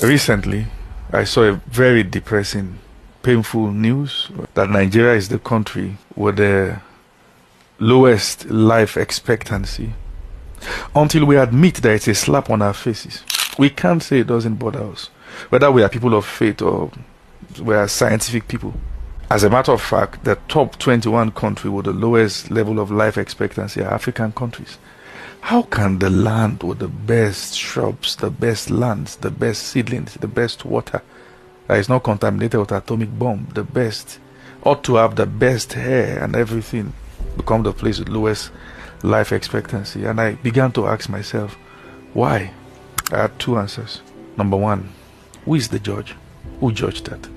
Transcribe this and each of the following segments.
Recently, I saw a very depressing, painful news that Nigeria is the country with the lowest life expectancy. Until we admit that it's a slap on our faces, we can't say it doesn't bother us, whether we are people of faith or we are scientific people. As a matter of fact, the top 21 country with the lowest level of life expectancy are African countries. How can the land with the best shrubs, the best lands, the best seedlings, the best water that is not contaminated with atomic bomb, the best, ought to have the best hair and everything, become the place with lowest life expectancy? And I began to ask myself, why? I had two answers. Number one, who is the judge? Who judged that?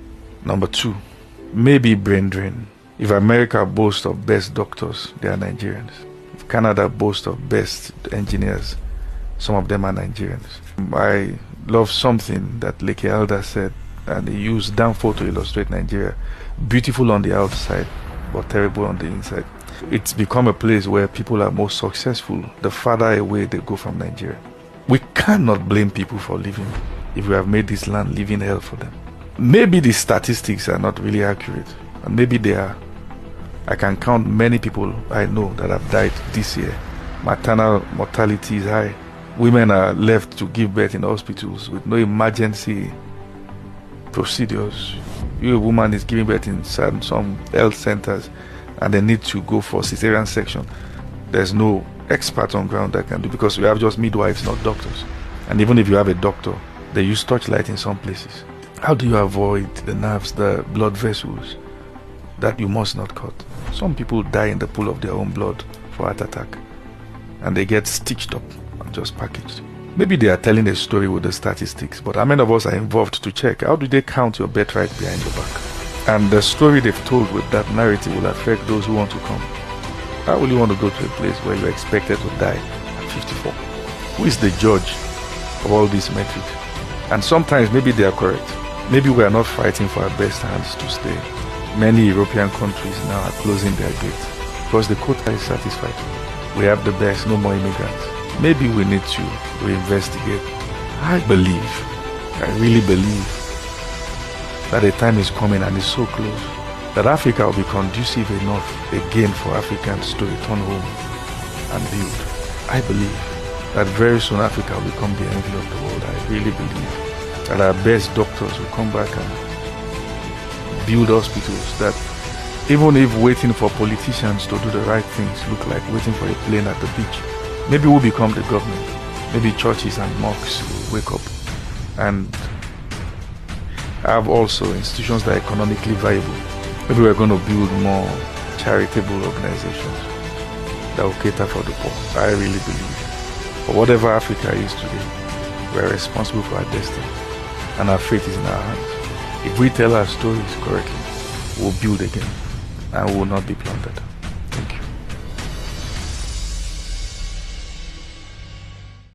Number two, maybe brain drain. If America boasts of best doctors, they are Nigerians. If Canada boasts of best engineers, some of them are Nigerians. I love something that Leke Alda said, and he used Danfo to illustrate Nigeria. Beautiful on the outside, but terrible on the inside. It's become a place where people are most successful the farther away they go from Nigeria. We cannot blame people for leaving if we have made this land living hell for them. Maybe the statistics are not really accurate, and maybe they are. I can count many people I know that have died this year. Maternal mortality is high. Women are left to give birth in hospitals with no emergency procedures. A woman is giving birth in some health centers and they need to go for cesarean section. There's no expert on ground that can do, because we have just midwives, not doctors. And even if you have a doctor, they use torchlight in some places. How do you avoid the nerves, the blood vessels that you must not cut? Some people die in the pool of their own blood for heart attack, and they get stitched up and just packaged. Maybe they are telling a story with the statistics, but how many of us are involved to check? How do they count your birthright behind your back? And the story they've told with that narrative will affect those who want to come. How will you want to go to a place where you're expected to die at 54? Who is the judge of all these metrics? And sometimes maybe they are correct. Maybe we are not fighting for our best hands to stay. Many European countries now are closing their gates because the quota is satisfied. We have the best, no more immigrants. Maybe we need to reinvestigate. I really believe that a time is coming, and is so close, that Africa will be conducive enough again for Africans to return home and build. I believe that very soon Africa will become the envy of the world. I really believe that our best doctors will come back and build hospitals that, even if waiting for politicians to do the right things look like waiting for a plane at the beach, maybe we'll become the government. Maybe churches and mosques will wake up and have also institutions that are economically viable. Maybe we're going to build more charitable organizations that will cater for the poor. I really believe, for whatever Africa is today, we're responsible for our destiny, and our fate is in our hands. If we tell our stories correctly, we'll build again, and we will not be plundered.